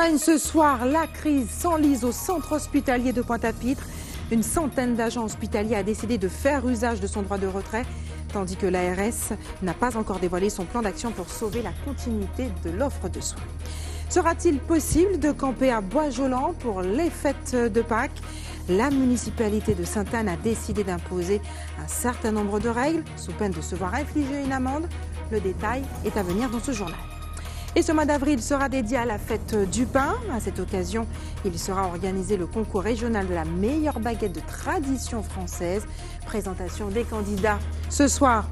la une ce soir, la crise s'enlise au centre hospitalier de Pointe-à-Pitre. Une centaine d'agents hospitaliers a décidé de faire usage de son droit de retrait, tandis que l'ARS n'a pas encore dévoilé son plan d'action pour sauver la continuité de l'offre de soins. Sera-t-il possible de camper à Bois-Jolant pour les fêtes de Pâques? La municipalité de Sainte-Anne a décidé d'imposer un certain nombre de règles, sous peine de se voir infliger une amende. Le détail est à venir dans ce journal. Et ce mois d'avril sera dédié à la fête du pain. À cette occasion, il sera organisé le concours régional de la meilleure baguette de tradition française. Présentation des candidats ce soir.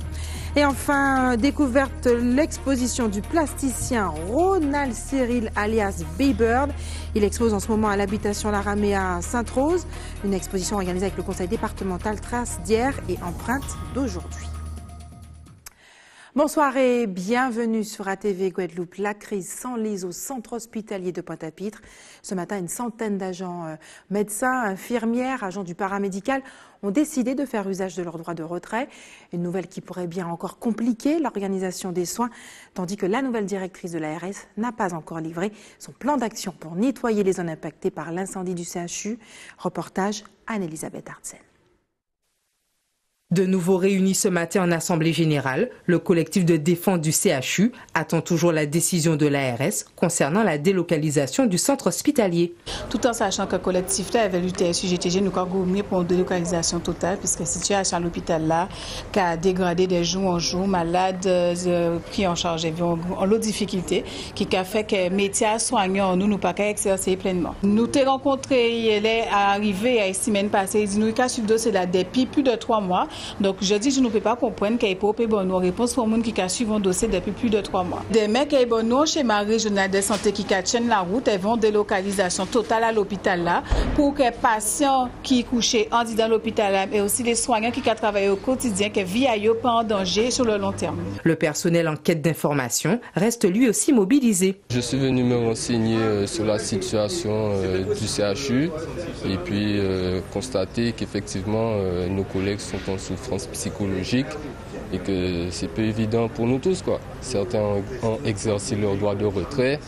Et enfin, découverte l'exposition du plasticien Ronald Cyril alias B-Bird. Il expose en ce moment à l'habitation Laramée à Sainte-Rose. Une exposition organisée avec le conseil départemental Traces d'hier et empreintes d'aujourd'hui. Bonsoir et bienvenue sur ATV Guadeloupe. La crise s'enlise au centre hospitalier de Pointe-à-Pitre. Ce matin, une centaine d'agents médecins, infirmières, agents du paramédical ont décidé de faire usage de leur droit de retrait. Une nouvelle qui pourrait bien encore compliquer l'organisation des soins, tandis que la nouvelle directrice de l'ARS n'a pas encore livré son plan d'action pour nettoyer les zones impactées par l'incendie du CHU. Reportage Anne-Elisabeth Artsen. De nouveau réunis ce matin en Assemblée générale, le collectif de défense du CHU attend toujours la décision de l'ARS concernant la délocalisation du centre hospitalier. Tout en sachant que le collectif là avec l'UTSU-GTG nous avons gouverne pour une délocalisation totale puisque la situation à l'hôpital là qui a dégradé de jour en jour, malades pris en charge en lot de difficultés, qui a fait que les métiers soignants nous pas qu'à exercer pleinement. Nous t'ai rencontré, il est arrivé à la semaine passée, il dit nous qu'à suivre dossier là depuis plus de 3 mois. Donc, je dis, je ne peux pas comprendre qu'il y ait pas de bonne réponse pour les gens qui suivent un dossier depuis plus de 3 mois. Des mecs qui ont bon chez ma régionale de santé qui tiennent la route, elles vont délocalisation totale à l'hôpital là pour que les patients qui couchent en dans l'hôpital là et aussi les soignants qui travaillent au quotidien, que vie à eux pas en danger sur le long terme. Le personnel en quête d'information reste lui aussi mobilisé. Je suis venu me renseigner sur la situation du CHU et puis constater qu'effectivement nos collègues sont en souffrance psychologique et que c'est peu évident pour nous tous, quoi. Certains ont exercé leur droit de retrait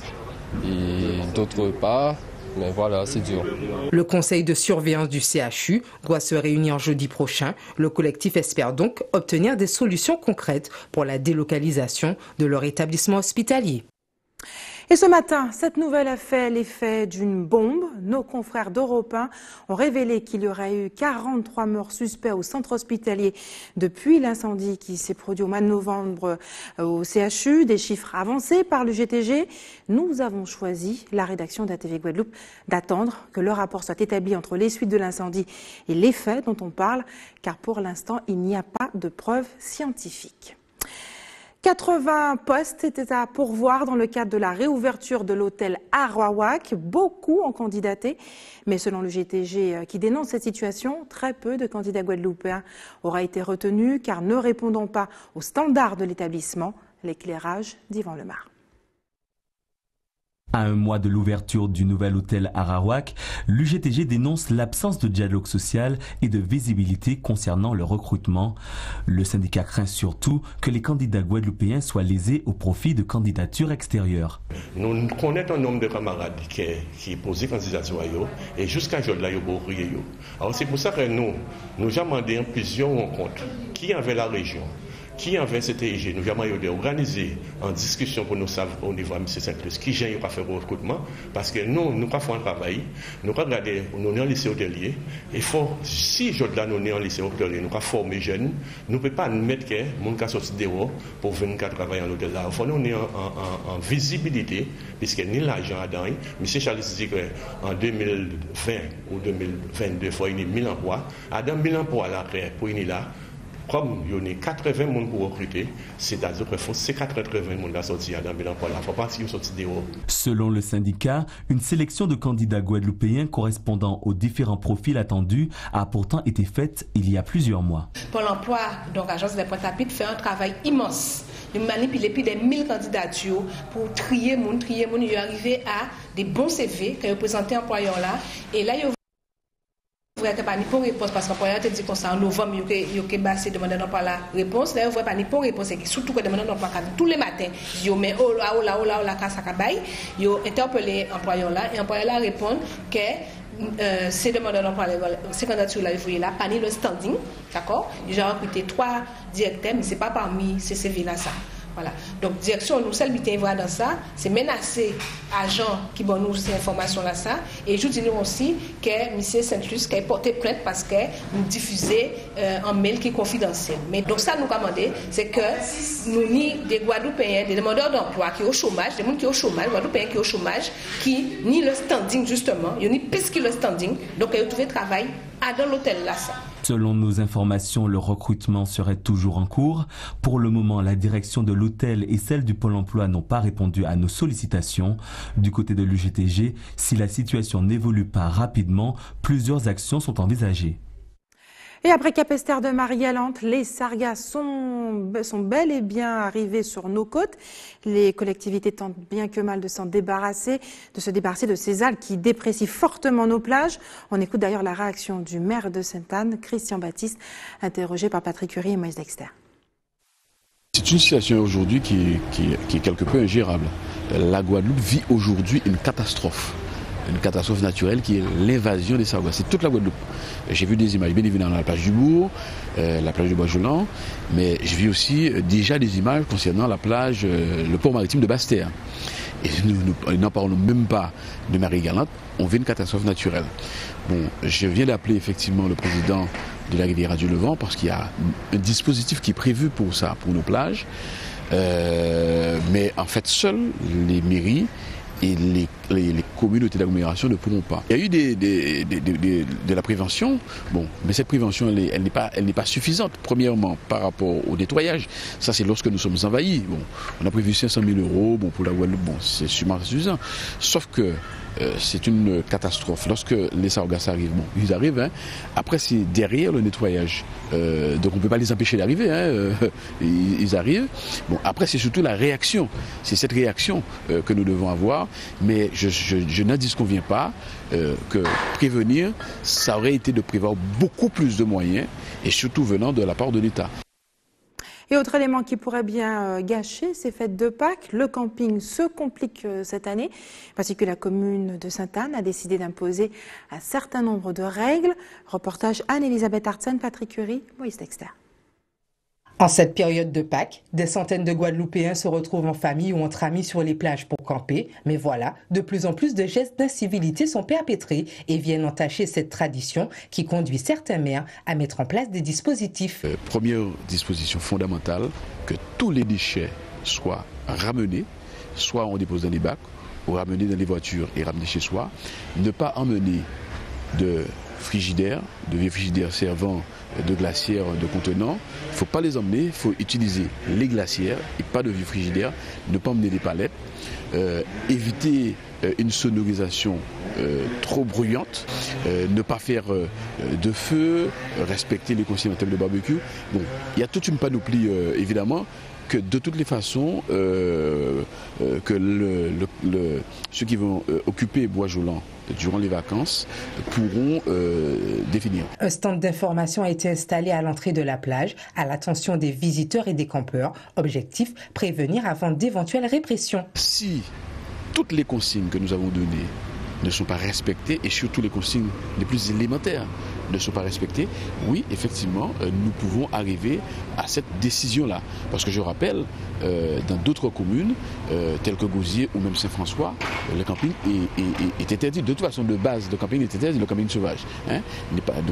et d'autres pas, mais voilà, c'est dur. Le conseil de surveillance du CHU doit se réunir jeudi prochain. Le collectif espère donc obtenir des solutions concrètes pour la délocalisation de leur établissement hospitalier. Et ce matin, cette nouvelle a fait l'effet d'une bombe. Nos confrères d'Europe 1 ont révélé qu'il y aurait eu 43 morts suspects au centre hospitalier depuis l'incendie qui s'est produit au mois de novembre au CHU. Des chiffres avancés par le GTG. Nous avons choisi, la rédaction d'ATV Guadeloupe, d'attendre que le rapport soit établi entre les suites de l'incendie et les faits dont on parle, car pour l'instant, il n'y a pas de preuves scientifiques. 80 postes étaient à pourvoir dans le cadre de la réouverture de l'hôtel Arawak. Beaucoup ont candidaté, mais selon le GTG qui dénonce cette situation, très peu de candidats guadeloupéens auraient été retenus car ne répondant pas aux standards de l'établissement. L'éclairage d'Yvan Lemar. À un mois de l'ouverture du nouvel hôtel Arawak, l'UGTG dénonce l'absence de dialogue social et de visibilité concernant le recrutement. Le syndicat craint surtout que les candidats guadeloupéens soient lésés au profit de candidatures extérieures. Nous connaissons un nombre de camarades qui posent candidature à eux et jusqu'à aujourd'hui, ils ont brillé. Alors c'est pour ça que nous avons demandé plusieurs rencontres qui avaient la région. Qui avait CTIG, nous avons organisé en discussion pour nous savoir au niveau de M. Saint-Claude qui gêne pas faire le recrutement parce que nous pas faire un travail, nous pas regarder nous en lycée hôtelier et faut si je là nous en lycée hôtelier nous pas former jeunes, nous peut pas mettre que mon cas sorti dehors pour venir travailler en hôtel là. Il faut nous en visibilité puisque ni l'argent à dedans. M. Charles dit que en 2020 ou 2022 il faut y 1000 emplois, à dans 1000 emplois là pour y là. Comme il y a 80 personnes pour recruter, c'est-à-dire qu'il faut ces 80 personnes sortir dans le l'emploi. Il ne faut pas qu'ils sortent dehors. Selon le syndicat, une sélection de candidats guadeloupéens correspondant aux différents profils attendus a pourtant été faite il y a plusieurs mois. Pôle emploi, donc l'agence de Pointe-à-Pitre, fait un travail immense. Nous manipulons plus de 1000 candidatures pour trier les gens. Ils arrivent à des bons CV que vous présentez employeurs là. Et là, vrai que pas ni pour réponse parce qu'employeur te dit qu'on ça en novembre yo que bassé demander non pas la réponse d'ailleurs vrai pas ni pour réponse et surtout que demander non pas tous les matins yo mais oh là ça kabay yo interpeller employeur là et employeur là répond que ces demandeurs d'emploi, ces candidatures là, vous voyez là, pas ni le standing, d'accord? J'ai recruté 3 directeurs, mais c'est pas parmi ces CV là ça. Voilà. Donc direction nous seul butin voir dans ça, c'est menacer agents qui vont nous ces informations là ça et je dis nous aussi que monsieur Saint-Luc qui a porté plainte parce que nous diffusait un mail qui est confidentiel. Mais donc ça nous commander c'est que nous ni des Guadeloupéens, des demandeurs d'emploi qui sont au chômage, des gens qui sont au chômage, Guadeloupéens qui sont au chômage qui ni le standing justement, il y a ni plus que le standing, donc ils ont trouvé travail dans l'hôtel là ça. Selon nos informations, le recrutement serait toujours en cours. Pour le moment, la direction de l'hôtel et celle du Pôle emploi n'ont pas répondu à nos sollicitations. Du côté de l'UGTG, si la situation n'évolue pas rapidement, plusieurs actions sont envisagées. Et après Capesterre de Marie-Galante, les sargasses sont bel et bien arrivés sur nos côtes. Les collectivités tentent bien que mal de se débarrasser de ces algues qui déprécient fortement nos plages. On écoute d'ailleurs la réaction du maire de Sainte-Anne, Christian Baptiste, interrogé par Patrick Curie et Moïse Dexter. C'est une situation aujourd'hui qui est quelque peu ingérable. La Guadeloupe vit aujourd'hui une catastrophe naturelle qui est l'invasion des sargasses. C'est toute la Guadeloupe. J'ai vu des images bien évidemment dans la plage du Bourg, la plage de Bois-Jolant, mais j'ai vu aussi déjà des images concernant la plage, le port maritime de Basse-Terre. Et nous n'en parlons même pas de Marie-Galante, on vit une catastrophe naturelle. Bon, je viens d'appeler effectivement le président de la rivière du Levant parce qu'il y a un dispositif qui est prévu pour ça, pour nos plages. Mais en fait, seules les mairies et les communautés d'agglomération ne pourront pas. Il y a eu de la prévention, bon, mais cette prévention, elle n'est pas suffisante. Premièrement, par rapport au nettoyage, ça c'est lorsque nous sommes envahis. Bon, on a prévu 500 000 € pour la Guadeloupe, bon, c'est sûrement suffisant. Sauf que c'est une catastrophe. Lorsque les sargasses arrivent, bon, ils arrivent, hein. Après c'est derrière le nettoyage. Donc on ne peut pas les empêcher d'arriver, hein. Ils arrivent. Bon, après c'est surtout la réaction. C'est cette réaction que nous devons avoir. Mais je n'en disconviens pas que prévenir, ça aurait été de prévoir beaucoup plus de moyens et surtout venant de la part de l'État. Et autre élément qui pourrait bien gâcher ces fêtes de Pâques, le camping se complique cette année parce que la commune de Sainte-Anne a décidé d'imposer un certain nombre de règles. Reportage Anne-Elisabeth Artsen, Patrick Curie, Moïse Dexter. En cette période de Pâques, des centaines de Guadeloupéens se retrouvent en famille ou entre amis sur les plages pour camper. Mais voilà, de plus en plus de gestes d'incivilité sont perpétrés et viennent entacher cette tradition qui conduit certains maires à mettre en place des dispositifs. Première disposition fondamentale, que tous les déchets soient ramenés, soit on dépose dans les bacs, ou ramenés dans les voitures et ramenés chez soi. Ne pas emmener de frigidaires, de vieux frigidaires servant de glacières, de contenants. Il ne faut pas les emmener, il faut utiliser les glacières et pas de vieux frigidaires. Ne pas emmener des palettes. Éviter une sonorisation trop bruyante. Ne pas faire de feu. Respecter les consignes en termes de barbecue. Bon, il y a toute une panoplie évidemment que de toutes les façons que ceux qui vont occuper Bois-Jolant durant les vacances pourront définir. Un stand d'information a été installé à l'entrée de la plage à l'attention des visiteurs et des campeurs. Objectif, prévenir avant d'éventuelles répressions. Si toutes les consignes que nous avons données ne sont pas respectées et surtout les consignes les plus élémentaires ne sont pas respectées, oui, effectivement, nous pouvons arriver à cette décision-là. Parce que je rappelle, dans d'autres communes, telles que Gosier ou même Saint-François, le camping est interdit. De toute façon, de base, le camping est interdit, le camping sauvage. Hein,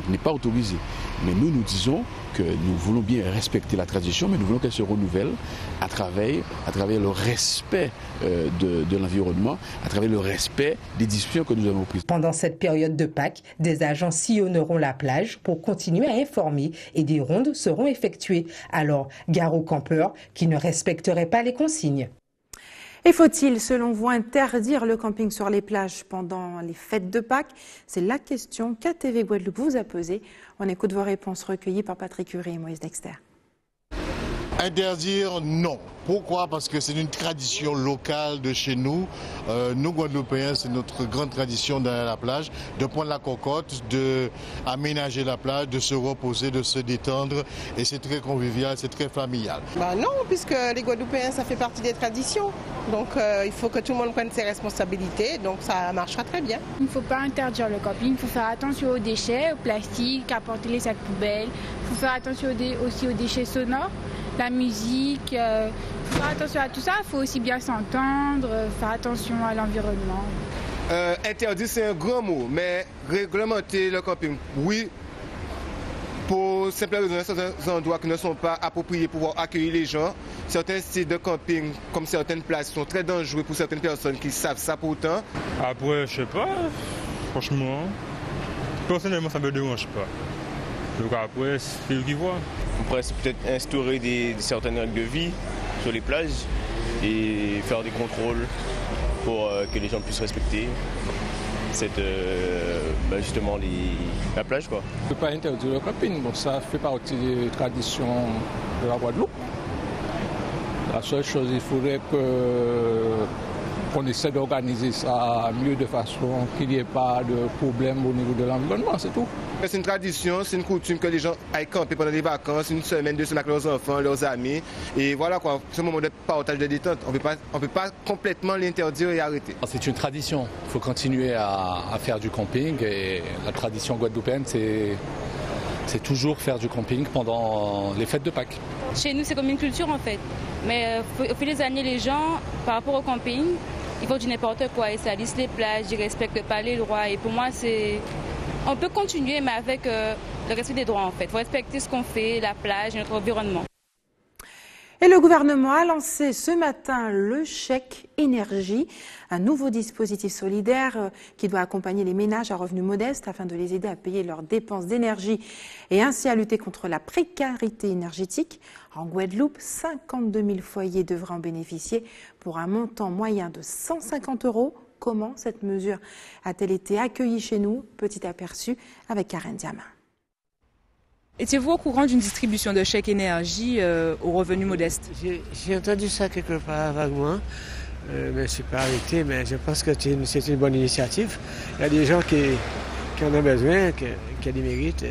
n'est pas autorisé. Mais nous disons que nous voulons bien respecter la tradition, mais nous voulons qu'elle se renouvelle à travers le respect de l'environnement, à travers le respect des discussions que nous avons prises. Pendant cette période de Pâques, des agents sillonneront la plage pour continuer à informer et des rondes seront effectuées. Alors, gare aux campeurs qui ne respecteraient pas les consignes. Et faut-il, selon vous, interdire le camping sur les plages pendant les fêtes de Pâques? C'est la question qu'ATV Guadeloupe vous a posée. On écoute vos réponses recueillies par Patrick Curie et Moïse Dexter. Interdire, non. Pourquoi? Parce que c'est une tradition locale de chez nous. Nous, Guadeloupéens, c'est notre grande tradition d'aller à la plage, de prendre la cocotte, d'aménager la plage, de se reposer, de se détendre. Et c'est très convivial, c'est très familial. Non, puisque les Guadeloupéens, ça fait partie des traditions. Donc il faut que tout le monde prenne ses responsabilités. Donc ça marchera très bien. Il ne faut pas interdire le camping. Il faut faire attention aux déchets, au plastique, apporter les sacs poubelles. Il faut faire attention aussi aux déchets sonores. La musique, faire attention à tout ça, il faut aussi bien s'entendre, faire attention à l'environnement. Interdit, c'est un grand mot, mais réglementer le camping, oui, pour simple raison, certains endroits qui ne sont pas appropriés pour pouvoir accueillir les gens. Certains sites de camping, comme certaines places, sont très dangereux pour certaines personnes qui savent ça pourtant. Après, je sais pas, franchement, personnellement, ça me dérange pas. Donc après, c'est eux qui voient. On pourrait peut-être instaurer certaines règles de vie sur les plages et faire des contrôles pour que les gens puissent respecter justement la plage, quoi. On ne peut pas interdire le camping, bon, ça fait partie des traditions de la Guadeloupe. La seule chose, il faudrait qu'on essaie d'organiser ça mieux de façon qu'il n'y ait pas de problème au niveau de l'environnement, c'est tout. C'est une tradition, c'est une coutume que les gens aillent camper pendant les vacances, une semaine, 2 semaines avec leurs enfants, leurs amis. Et voilà quoi, c'est un moment de partage, de détente. On ne peut pas complètement l'interdire et arrêter. C'est une tradition, il faut continuer à faire du camping. Et la tradition guadeloupéenne, c'est toujours faire du camping pendant les fêtes de Pâques. Chez nous, c'est comme une culture en fait. Mais au fil des années, les gens, par rapport au camping, ils font du n'importe quoi. Ils salissent les plages, ils ne respectent pas les droits. Et pour moi, on peut continuer, mais avec le respect des droits en fait. Il faut respecter ce qu'on fait, la plage, notre environnement. Et le gouvernement a lancé ce matin le chèque énergie, un nouveau dispositif solidaire qui doit accompagner les ménages à revenus modestes afin de les aider à payer leurs dépenses d'énergie et ainsi à lutter contre la précarité énergétique. En Guadeloupe, 52 000 foyers devraient en bénéficier pour un montant moyen de 150 €. Comment cette mesure a-t-elle été accueillie chez nous? Petit aperçu avec Karen Diama. Étiez-vous au courant d'une distribution de chèques énergie aux revenus modestes? J'ai entendu ça quelque part vaguement, mais je ne suis pas arrêté, mais je pense que c'est une bonne initiative. Il y a des gens qui en ont besoin, qui ont des mérites,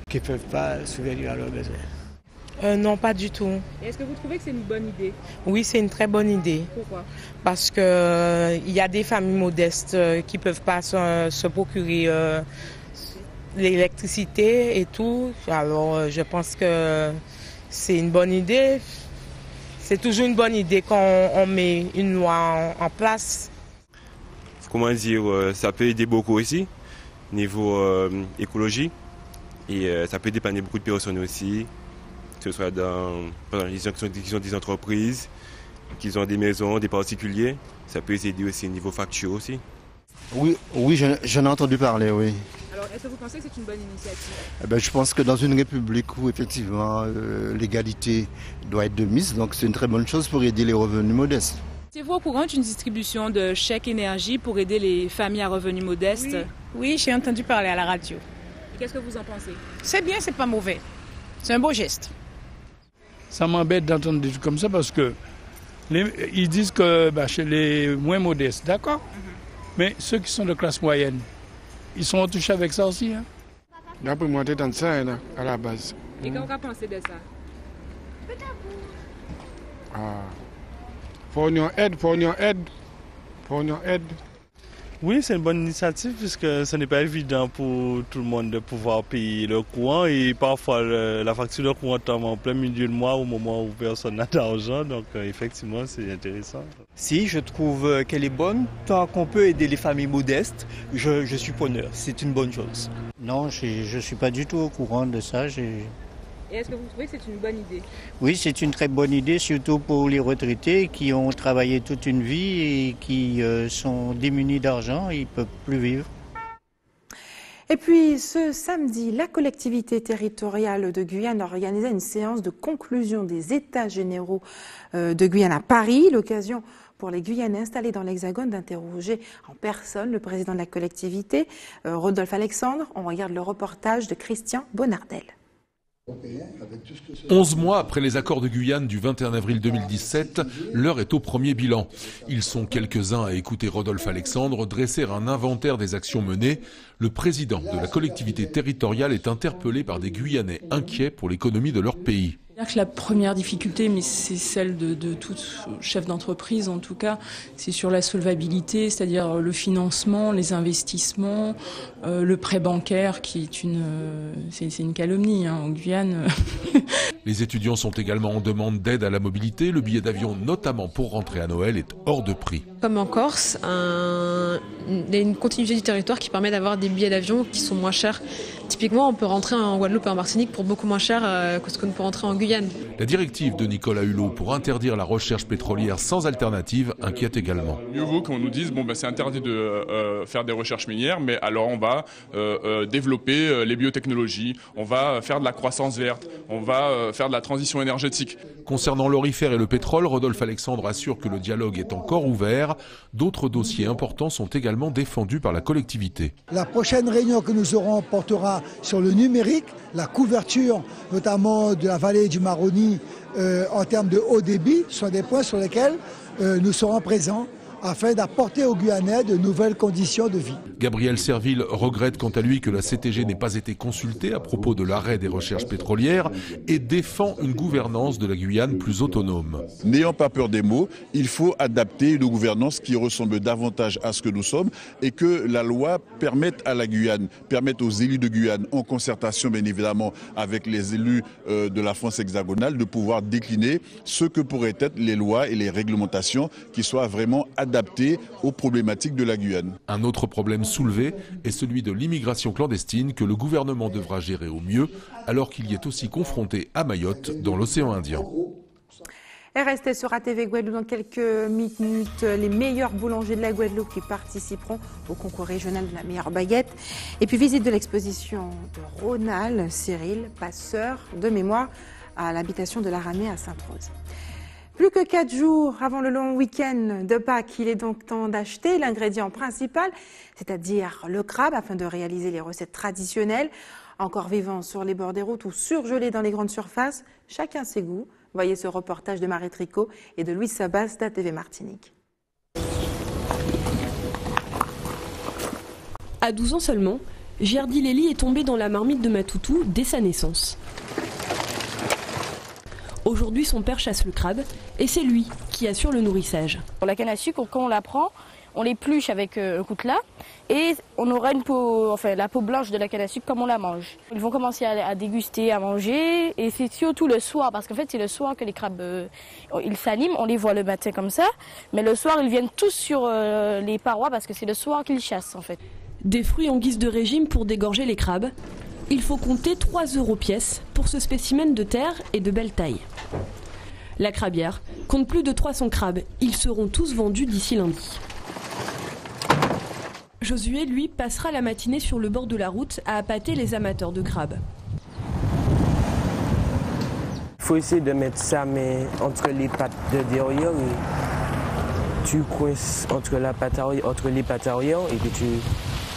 qui ne peuvent pas subvenir à leurs besoins. Non, pas du tout. Est-ce que vous trouvez que c'est une bonne idée? Oui, c'est une très bonne idée. Pourquoi? Parce qu'il y a des familles modestes qui ne peuvent pas se procurer l'électricité et tout. Alors, je pense que c'est une bonne idée. C'est toujours une bonne idée quand on met une loi en place. Comment dire, ça peut aider beaucoup aussi, niveau écologie. Et ça peut dépanner beaucoup de personnes aussi, que ce soit dans les gens qui ont des entreprises, qui ont des maisons, des particuliers. Ça peut aider aussi au niveau facture aussi. Oui, j'en ai entendu parler, oui. Alors, est-ce que vous pensez que c'est une bonne initiative? Je pense que dans une république où effectivement l'égalité doit être de mise, donc c'est une très bonne chose pour aider les revenus modestes. Êtes-vous au courant d'une distribution de chèques énergie pour aider les familles à revenus modestes? Oui, j'ai entendu parler à la radio. Qu'est-ce que vous en pensez? C'est bien, c'est pas mauvais. C'est un beau geste. Ça m'embête d'entendre des trucs comme ça parce que ils disent que chez les moins modestes, d'accord? Mais ceux qui sont de classe moyenne, ils sont touchés avec ça aussi. Hein? D'après moi, c'est dans ça à la base. Et qu'est-ce qu'on pense de ça? Pour nous aide. Oui, c'est une bonne initiative puisque ce n'est pas évident pour tout le monde de pouvoir payer le courant et parfois la facture de courant tombe en plein milieu de mois au moment où personne n'a d'argent. Donc effectivement, c'est intéressant. Si, je trouve qu'elle est bonne. Tant qu'on peut aider les familles modestes, je suis preneur. C'est une bonne chose. Non, je ne suis pas du tout au courant de ça. Et est-ce que vous trouvez que c'est une bonne idée? Oui, c'est une très bonne idée, surtout pour les retraités qui ont travaillé toute une vie et qui sont démunis d'argent, ils ne peuvent plus vivre. Et puis ce samedi, la collectivité territoriale de Guyane organisait une séance de conclusion des États généraux de Guyane à Paris, l'occasion pour les Guyanais installés dans l'Hexagone d'interroger en personne le président de la collectivité, Rodolphe Alexandre. On regarde le reportage de Christian Bonardel. 11 mois après les accords de Guyane du 21 avril 2017, l'heure est au premier bilan. Ils sont quelques-uns à écouter Rodolphe Alexandre dresser un inventaire des actions menées. Le président de la collectivité territoriale est interpellé par des Guyanais inquiets pour l'économie de leur pays. La première difficulté, mais c'est celle de tout chef d'entreprise en tout cas, c'est sur la solvabilité, c'est-à-dire le financement, les investissements, le prêt bancaire qui est c'est une calomnie en Guyane. Les étudiants sont également en demande d'aide à la mobilité. Le billet d'avion, notamment pour rentrer à Noël, est hors de prix. Comme en Corse, il y a une continuité du territoire qui permet d'avoir des billets d'avion qui sont moins chers. Typiquement, on peut rentrer en Guadeloupe et en Martinique pour beaucoup moins cher que ce qu'on peut rentrer en Guyane. La directive de Nicolas Hulot pour interdire la recherche pétrolière sans alternative inquiète également. Mieux vaut qu'on nous dise c'est interdit de faire des recherches minières, mais alors on va développer les biotechnologies, on va faire de la croissance verte, on va faire de la transition énergétique. Concernant l'orifère et le pétrole, Rodolphe Alexandre assure que le dialogue est encore ouvert. D'autres dossiers importants sont également défendus par la collectivité. La prochaine réunion que nous aurons portera sur le numérique, la couverture notamment de la vallée du Maroni en termes de haut débit, sont des points sur lesquels nous serons présents afin d'apporter aux Guyanais de nouvelles conditions de vie. Gabriel Serville regrette quant à lui que la CTG n'ait pas été consultée à propos de l'arrêt des recherches pétrolières et défend une gouvernance de la Guyane plus autonome. N'ayant pas peur des mots, il faut adapter une gouvernance qui ressemble davantage à ce que nous sommes et que la loi permette à la Guyane, permette aux élus de Guyane, en concertation bien évidemment avec les élus de la France hexagonale, de pouvoir décliner ce que pourraient être les lois et les réglementations qui soient vraiment adapté aux problématiques de la Guyane. Un autre problème soulevé est celui de l'immigration clandestine que le gouvernement devra gérer au mieux, alors qu'il y est aussi confronté à Mayotte dans l'océan Indien. Et restez sur ATV Guadeloupe dans quelques minutes. Les meilleurs boulangers de la Guadeloupe qui participeront au concours régional de la meilleure baguette. Et puis visite de l'exposition de Ronald Cyril, passeur de mémoire à l'habitation de l'Aramée à Sainte-Rose. Plus que 4 jours avant le long week-end de Pâques, il est donc temps d'acheter l'ingrédient principal, c'est-à-dire le crabe, afin de réaliser les recettes traditionnelles. Encore vivant sur les bords des routes ou surgelés dans les grandes surfaces, chacun ses goûts. Voyez ce reportage de Marie Tricot et de Louis Sabas d'ATV Martinique. À 12 ans seulement, Gerdy Lély est tombée dans la marmite de Matoutou dès sa naissance. Aujourd'hui, son père chasse le crabe et c'est lui qui assure le nourrissage. Pour la canne à sucre, quand on la prend, on l'épluche avec un coutelas et on aura une peau, la peau blanche de la canne à sucre comme on la mange. Ils vont commencer à déguster, à manger et c'est surtout le soir parce qu'en fait c'est le soir que les crabes ils s'animent, on les voit le matin comme ça, mais le soir ils viennent tous sur les parois parce que c'est le soir qu'ils chassent en fait. Des fruits en guise de régime pour dégorger les crabes. Il faut compter 3 € pièce pour ce spécimen de terre et de belle taille. La crabière compte plus de 300 crabes. Ils seront tous vendus d'ici lundi. Josué, lui, passera la matinée sur le bord de la route à appâter les amateurs de crabes. Il faut essayer de mettre ça entre les pattes de derrière et tu coinces entre les pattes arrière et puis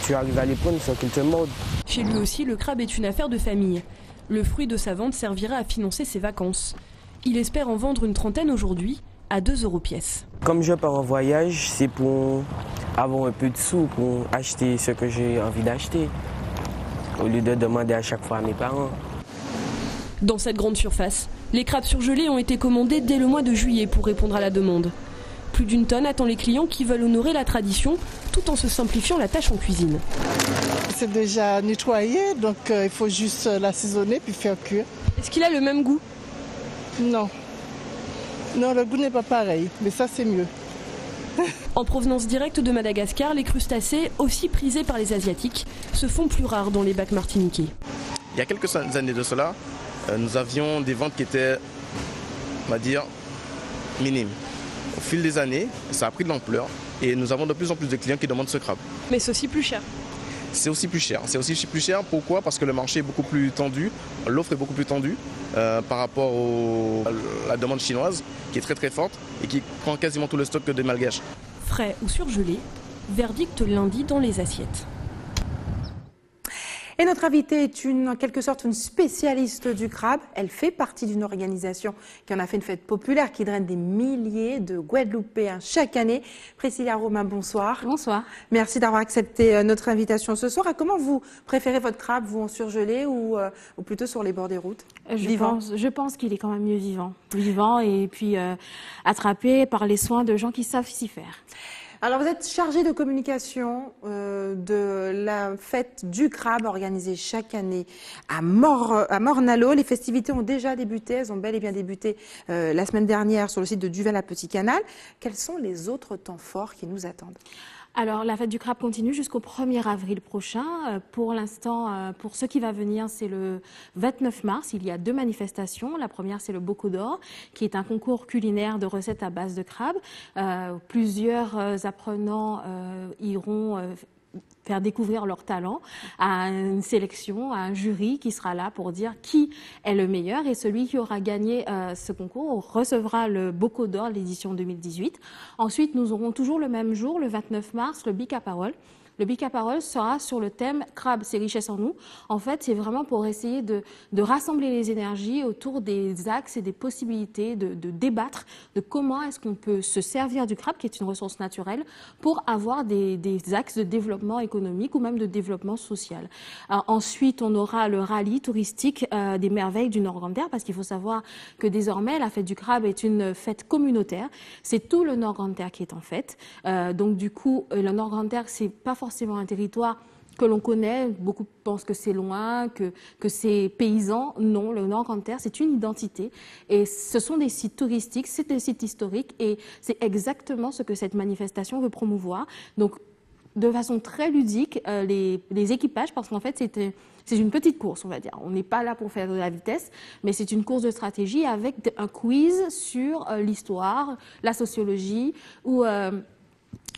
tu arrives à les prendre sans qu'ils te mordent. Chez lui aussi, le crabe est une affaire de famille. Le fruit de sa vente servira à financer ses vacances. Il espère en vendre une trentaine aujourd'hui, à 2 € pièce. Comme je pars en voyage, c'est pour avoir un peu de sous, pour acheter ce que j'ai envie d'acheter, au lieu de demander à chaque fois à mes parents. Dans cette grande surface, les crabes surgelés ont été commandés dès le mois de juillet pour répondre à la demande. Plus d'une tonne attend les clients qui veulent honorer la tradition tout en se simplifiant la tâche en cuisine. C'est déjà nettoyé, donc il faut juste l'assaisonner puis faire cuire. Est-ce qu'il a le même goût? Non. Non, le goût n'est pas pareil, mais ça c'est mieux. En provenance directe de Madagascar, les crustacés, aussi prisés par les Asiatiques, se font plus rares dans les bacs martiniquais. Il y a quelques années de cela, nous avions des ventes qui étaient, on va dire, minimes. Au fil des années, ça a pris de l'ampleur et nous avons de plus en plus de clients qui demandent ce crabe. Mais c'est aussi plus cher. C'est aussi plus cher. C'est aussi plus cher. Pourquoi? Parce que le marché est beaucoup plus tendu, l'offre est beaucoup plus tendue par rapport à la demande chinoise qui est très très forte et qui prend quasiment tout le stock des Malgaches. Frais ou surgelés, verdict lundi dans les assiettes. Et notre invitée est en quelque sorte une spécialiste du crabe. Elle fait partie d'une organisation qui en a fait une fête populaire qui draine des milliers de Guadeloupéens chaque année. Priscilla Romain, bonsoir. Bonsoir. Merci d'avoir accepté notre invitation ce soir. Comment vous préférez votre crabe, vous en surgelé ou plutôt sur les bords des routes? Je pense qu'il est quand même mieux vivant et puis attrapé par les soins de gens qui savent s'y faire. Alors, vous êtes chargé de communication de la fête du crabe organisée chaque année à Morne-à-l'Eau. Les festivités ont déjà débuté, elles ont bel et bien débuté la semaine dernière sur le site de Duvel à Petit Canal. Quels sont les autres temps forts qui nous attendent? Alors, la fête du crabe continue jusqu'au 1er avril prochain. Pour l'instant, pour ce qui va venir, c'est le 29 mars. Il y a 2 manifestations. La première, c'est le Bocaux d'Or, qui est un concours culinaire de recettes à base de crabe. Plusieurs apprenants iront faire découvrir leur talent à une sélection, à un jury qui sera là pour dire qui est le meilleur. Et celui qui aura gagné ce concours recevra le Bocaux d'Or, l'édition 2018. Ensuite, nous aurons toujours le même jour, le 29 mars, le Bic à parole. Le Bic à parole sera sur le thème « Crabe, c'est richesse en nous ». En fait, c'est vraiment pour essayer de rassembler les énergies autour des axes et des possibilités de débattre de comment est-ce qu'on peut se servir du crabe, qui est une ressource naturelle, pour avoir des axes de développement économique ou même de développement social. Ensuite, on aura le rallye touristique des merveilles du Nord-Grande-Terre, parce qu'il faut savoir que désormais, la fête du crabe est une fête communautaire. C'est tout le Nord-Grande-Terre qui est en fête. Donc du coup, le Nord-Grande-Terre, c'est pas forcément un territoire que l'on connaît. Beaucoup pensent que c'est loin, que c'est paysan. Non, le Nord-Grande-Terre, c'est une identité. Et ce sont des sites touristiques, c'est des sites historiques. Et c'est exactement ce que cette manifestation veut promouvoir. Donc, de façon très ludique, les équipages, parce qu'en fait, c'est une petite course, on va dire. On n'est pas là pour faire de la vitesse, mais c'est une course de stratégie avec un quiz sur l'histoire, la sociologie ou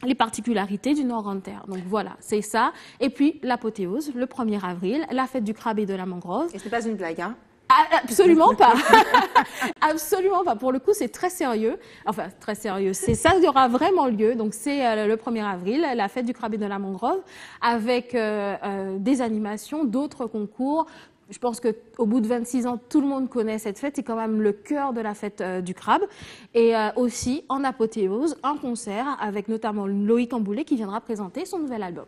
les particularités du Nord-Grande-Terre. Donc voilà, c'est ça. Et puis l'apothéose, le 1er avril, la fête du crabe et de la mangrove. Et ce n'est pas une blague, hein? Absolument pas. Absolument pas. Pour le coup, c'est très sérieux. Enfin, très sérieux. C'est ça qui aura vraiment lieu. Donc, c'est le 1er avril, la fête du crabe et de la mangrove, avec des animations, d'autres concours. Je pense qu'au bout de 26 ans, tout le monde connaît cette fête. C'est quand même le cœur de la fête du crabe. Et aussi, en apothéose, un concert avec notamment Loïc Amboulet qui viendra présenter son nouvel album.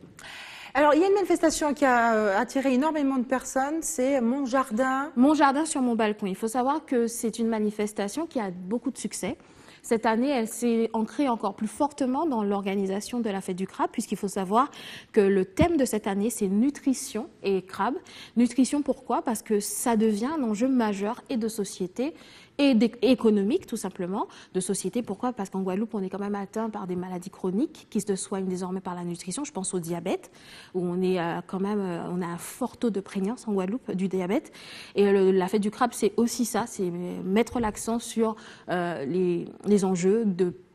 Alors, il y a une manifestation qui a attiré énormément de personnes, c'est Mon Jardin. Mon Jardin sur mon balcon. Il faut savoir que c'est une manifestation qui a beaucoup de succès. Cette année, elle s'est ancrée encore plus fortement dans l'organisation de la fête du crabe, puisqu'il faut savoir que le thème de cette année, c'est nutrition et crabe. Nutrition, pourquoi? Parce que ça devient un enjeu majeur et de société et économique, tout simplement, de société. Pourquoi? Parce qu'en Guadeloupe, on est quand même atteint par des maladies chroniques qui se soignent désormais par la nutrition. Je pense au diabète, où on est quand même, on a un fort taux de prégnance en Guadeloupe du diabète. Et la fête du crabe, c'est aussi ça, c'est mettre l'accent sur les enjeux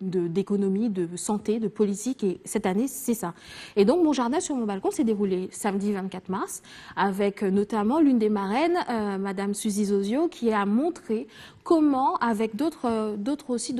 d'économie, de santé, de politique. Et cette année, c'est ça. Et donc, Mon Jardin sur mon balcon s'est déroulé samedi 24 mars, avec notamment l'une des marraines, Madame Suzy Zozio, qui a montré comment, avec d'autres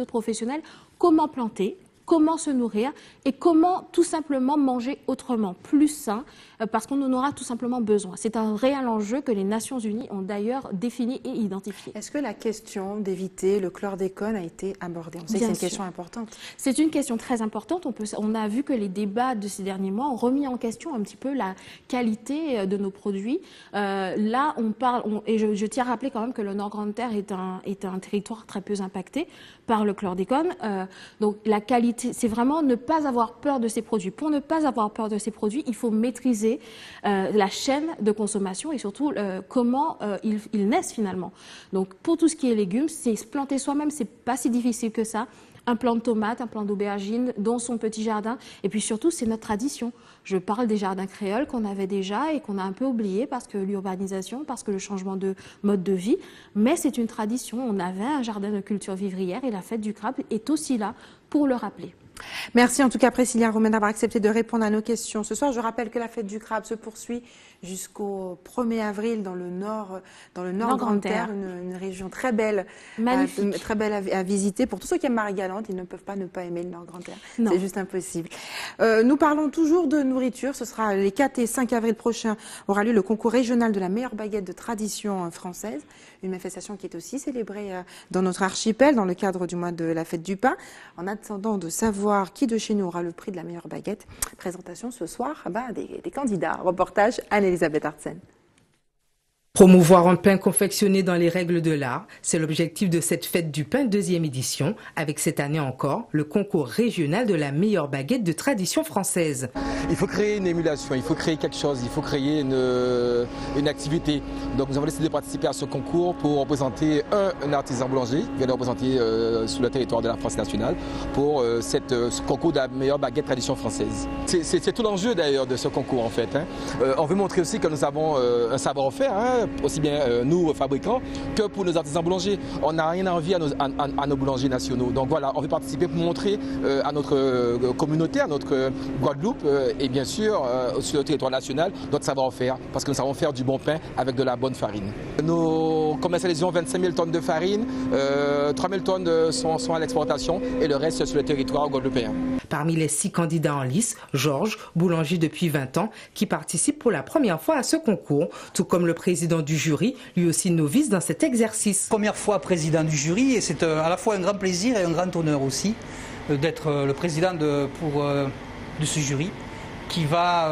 professionnels, comment planter, comment se nourrir et comment tout simplement manger autrement, plus sain, parce qu'on en aura tout simplement besoin. C'est un réel enjeu que les Nations Unies ont d'ailleurs défini et identifié. Est-ce que la question d'éviter le chlordécone a été abordée? On sait que c'est une question importante. C'est une question très importante. On a vu que les débats de ces derniers mois ont remis en question un petit peu la qualité de nos produits. Là, on parle, et je tiens à rappeler quand même que le Nord-Grande-Terre est un territoire très peu impacté par le chlordécone. Donc la qualité, c'est vraiment ne pas avoir peur de ces produits. Pour ne pas avoir peur de ces produits, il faut maîtriser la chaîne de consommation et surtout comment ils naissent finalement. Donc pour tout ce qui est légumes, c'est se planter soi-même, c'est pas si difficile que ça. Un plant de tomate, un plant d'aubergine dans son petit jardin. Et puis surtout, c'est notre tradition. Je parle des jardins créoles qu'on avait déjà et qu'on a un peu oublié parce que l'urbanisation, parce que le changement de mode de vie. Mais c'est une tradition. On avait un jardin de culture vivrière et la fête du crabe est aussi là pour le rappeler. Merci en tout cas Priscilla Romain d'avoir accepté de répondre à nos questions ce soir. Je rappelle que la fête du crabe se poursuit jusqu'au 1er avril dans le nord Grande-Terre, une région très belle, très belle à visiter. Pour tous ceux qui aiment Marie-Galante, ils ne peuvent pas ne pas aimer le nord Grande-Terre. C'est juste impossible. Nous parlons toujours de nourriture. Ce sera les 4 et 5 avril prochains aura lieu le concours régional de la meilleure baguette de tradition française. Une manifestation qui est aussi célébrée dans notre archipel dans le cadre du mois de la fête du pain. En attendant de savoir qui de chez nous aura le prix de la meilleure baguette, présentation ce soir des candidats. Reportage Anne-Elisabeth Artsen. Promouvoir un pain confectionné dans les règles de l'art, c'est l'objectif de cette fête du pain 2e édition, avec cette année encore le concours régional de la meilleure baguette de tradition française. Il faut créer une émulation, il faut créer quelque chose, il faut créer une activité. Donc nous avons décidé de participer à ce concours pour représenter un artisan boulanger qui vient de représenter sur le territoire de la France nationale pour ce concours de la meilleure baguette tradition française. C'est tout l'enjeu d'ailleurs de ce concours en fait. On veut montrer aussi que nous avons un savoir-faire, aussi bien nous fabricants que pour nos artisans boulangers. On n'a rien à envier à nos boulangers nationaux. Donc voilà, on veut participer pour montrer à notre communauté, à notre Guadeloupe et bien sûr sur le territoire national notre savoir-faire parce que nous savons faire du bon pain avec de la bonne farine. Nous commercialisons 25 000 tonnes de farine, 3 000 tonnes sont à l'exportation et le reste sur le territoire guadeloupéen. Parmi les 6 candidats en lice, Georges, boulanger depuis 20 ans, qui participe pour la première fois à ce concours, tout comme le président du jury, lui aussi novice dans cet exercice. Première fois président du jury et c'est à la fois un grand plaisir et un grand honneur aussi d'être le président de ce jury qui va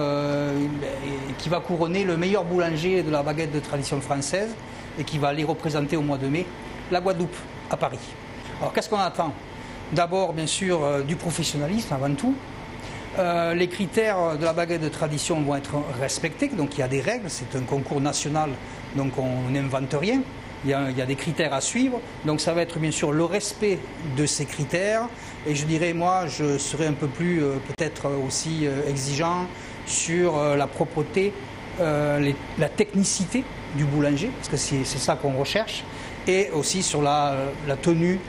couronner le meilleur boulanger de la baguette de tradition française et qui va aller représenter au mois de mai la Guadeloupe à Paris. Alors qu'est-ce qu'on attend ? D'abord, bien sûr, du professionnalisme avant tout. Les critères de la baguette de tradition vont être respectés, donc il y a des règles, c'est un concours national, donc on n'invente rien. Il y a des critères à suivre, donc ça va être bien sûr le respect de ces critères. Et je dirais, moi, je serai un peu plus peut-être aussi exigeant sur la propreté, la technicité du boulanger, parce que c'est ça qu'on recherche, et aussi sur la tenue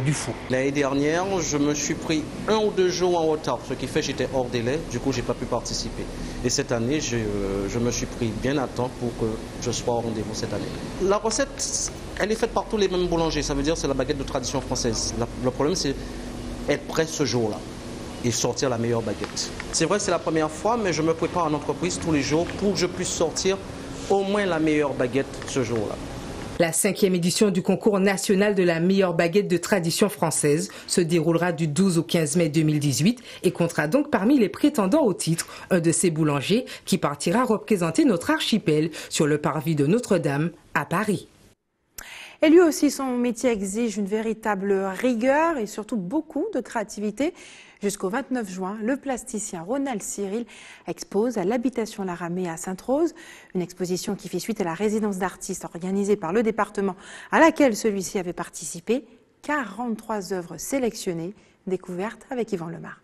du four. L'année dernière, je me suis pris 1 ou 2 jours en retard, ce qui fait que j'étais hors délai, du coup j'ai pas pu participer. Et cette année, je me suis pris bien à temps pour que je sois au rendez-vous cette année. La recette, elle est faite par tous les mêmes boulangers, ça veut dire c'est la baguette de tradition française. Le problème c'est être prêt ce jour-là et sortir la meilleure baguette. C'est vrai c'est la première fois, mais je me prépare en entreprise tous les jours pour que je puisse sortir au moins la meilleure baguette ce jour-là. La 5e édition du concours national de la meilleure baguette de tradition française se déroulera du 12 au 15 mai 2018 et comptera donc parmi les prétendants au titre un de ces boulangers qui partira représenter notre archipel sur le parvis de Notre-Dame à Paris. Et lui aussi, son métier exige une véritable rigueur et surtout beaucoup de créativité. Jusqu'au 29 juin, le plasticien Ronald Cyril expose à l'habitation La Ramée à Sainte-Rose, une exposition qui fait suite à la résidence d'artistes organisée par le département à laquelle celui-ci avait participé. 43 œuvres sélectionnées, découvertes avec Yvan Lemar.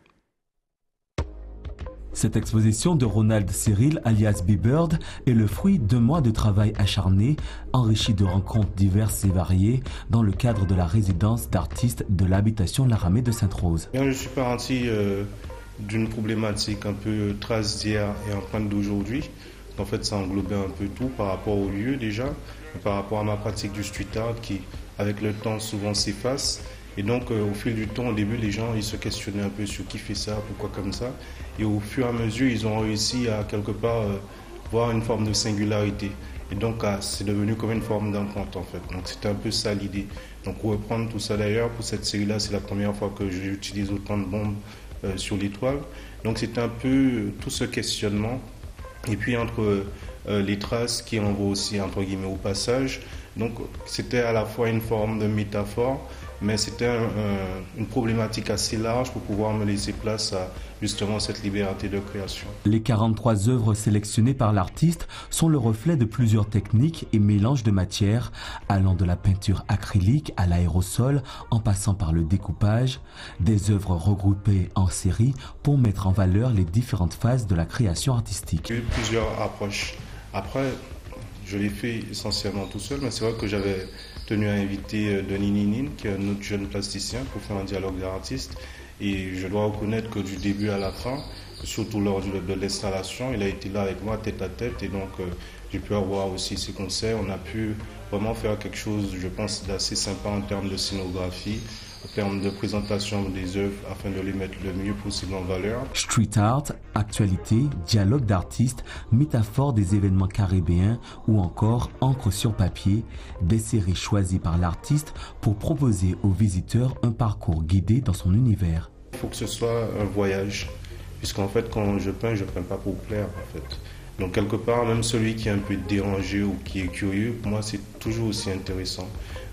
Cette exposition de Ronald Cyril, alias B-Bird, est le fruit de mois de travail acharné, enrichi de rencontres diverses et variées, dans le cadre de la résidence d'artistes de l'habitation La Ramée de Sainte-Rose. Je suis parti d'une problématique un peu trace d'hier et empreinte d'aujourd'hui. En fait, ça englobait un peu tout par rapport au lieu déjà, par rapport à ma pratique du street art qui, avec le temps, souvent s'efface. Et donc, au fil du temps, au début, les gens ils se questionnaient un peu sur qui fait ça, pourquoi comme ça. Et au fur et à mesure, ils ont réussi à quelque part voir une forme de singularité. Et donc, c'est devenu comme une forme d'entente en fait. Donc, c'était un peu ça l'idée. Donc, reprendre tout ça d'ailleurs, pour cette série-là, c'est la première fois que j'utilise autant de bombes sur l'étoile. Donc, c'était un peu tout ce questionnement. Et puis, entre les traces qui envoient aussi, entre guillemets, au passage. Donc, c'était à la fois une forme de métaphore, mais c'était une problématique assez large pour pouvoir me laisser place à justement cette liberté de création. Les 43 œuvres sélectionnées par l'artiste sont le reflet de plusieurs techniques et mélanges de matières, allant de la peinture acrylique à l'aérosol, en passant par le découpage, des œuvres regroupées en série pour mettre en valeur les différentes phases de la création artistique. Il y a eu plusieurs approches. Après, je l'ai fait essentiellement tout seul, mais c'est vrai que j'avais tenu à inviter Denis Ninine, qui est un autre jeune plasticien, pour faire un dialogue d'artistes. Et je dois reconnaître que du début à la fin, surtout lors de l'installation, il a été là avec moi tête à tête. Et donc, j'ai pu avoir aussi ses conseils. On a pu vraiment faire quelque chose, je pense, d'assez sympa en termes de scénographie, en termes de présentation des œuvres, afin de les mettre le mieux possible en valeur. Street art, actualité, dialogue d'artistes, métaphore des événements caribéens ou encore encre sur papier, des séries choisies par l'artiste pour proposer aux visiteurs un parcours guidé dans son univers. Il faut que ce soit un voyage, puisqu'en fait, quand je peins pas pour plaire, en fait. Donc quelque part, même celui qui est un peu dérangé ou qui est curieux, pour moi, c'est toujours aussi intéressant.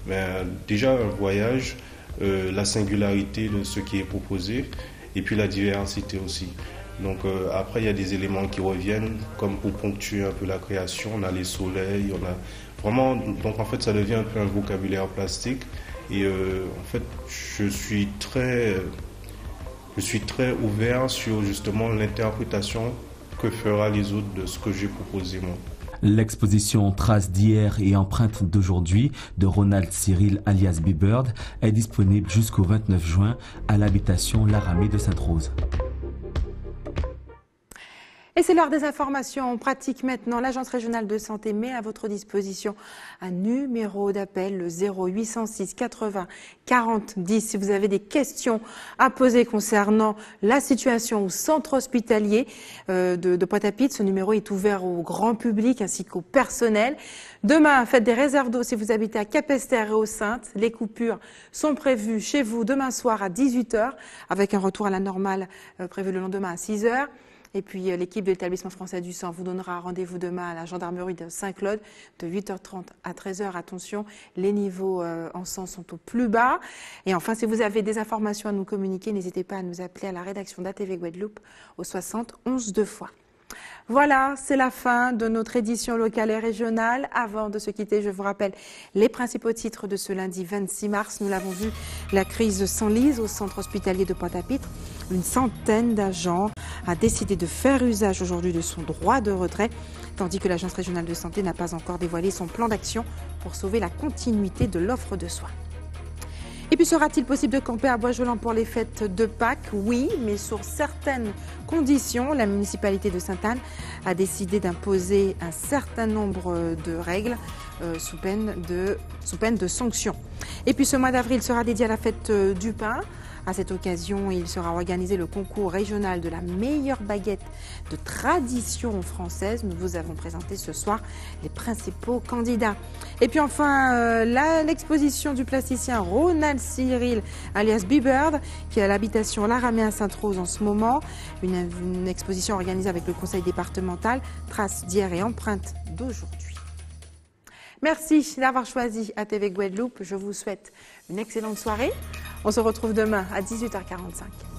Mais déjà, un voyage, la singularité de ce qui est proposé, et puis la diversité aussi. Donc après, il y a des éléments qui reviennent, comme pour ponctuer un peu la création. On a les soleils, on a vraiment... Donc en fait, ça devient un peu un vocabulaire plastique. Et en fait, je suis très ouvert sur justement l'interprétation que fera les autres de ce que j'ai proposé moi. L'exposition Traces d'hier et empreintes d'aujourd'hui de Ronald Cyril alias B-Bird est disponible jusqu'au 29 juin à l'habitation Laramée de Sainte-Rose. Et c'est l'heure des informations pratiques maintenant. L'Agence régionale de santé met à votre disposition un numéro d'appel, le 0806 80 40 10. Si vous avez des questions à poser concernant la situation au centre hospitalier de Pointe-à-Pitre, ce numéro est ouvert au grand public ainsi qu'au personnel. Demain, faites des réserves d'eau si vous habitez à Capesterre et aux Saintes. Les coupures sont prévues chez vous demain soir à 18 h avec un retour à la normale prévu le lendemain à 6 h. Et puis l'équipe de l'établissement français du sang vous donnera rendez-vous demain à la gendarmerie de Saint-Claude de 8h30 à 13h. Attention, les niveaux en sang sont au plus bas. Et enfin, si vous avez des informations à nous communiquer, n'hésitez pas à nous appeler à la rédaction d'ATV Guadeloupe au 60 11 2 fois. Voilà, c'est la fin de notre édition locale et régionale. Avant de se quitter, je vous rappelle les principaux titres de ce lundi 26 mars. Nous l'avons vu, la crise s'enlise au centre hospitalier de Pointe-à-Pitre. Une centaine d'agents a décidé de faire usage aujourd'hui de son droit de retrait, tandis que l'Agence régionale de santé n'a pas encore dévoilé son plan d'action pour sauver la continuité de l'offre de soins. Et puis, sera-t-il possible de camper à Bois-Jolant pour les fêtes de Pâques? Oui, mais sur certaines conditions. La municipalité de Sainte-Anne a décidé d'imposer un certain nombre de règles sous peine de sanctions. Et puis, ce mois d'avril sera dédié à la fête du pain. À cette occasion, il sera organisé le concours régional de la meilleure baguette de tradition française. Nous vous avons présenté ce soir les principaux candidats. Et puis enfin, l'exposition du plasticien Ronald Cyril, alias B-Bird, qui est à l'habitation Laramée à Sainte-Rose en ce moment. Une exposition organisée avec le conseil départemental, Traces d'hier et empreintes d'aujourd'hui. Merci d'avoir choisi ATV Guadeloupe. Je vous souhaite une excellente soirée. On se retrouve demain à 18h45.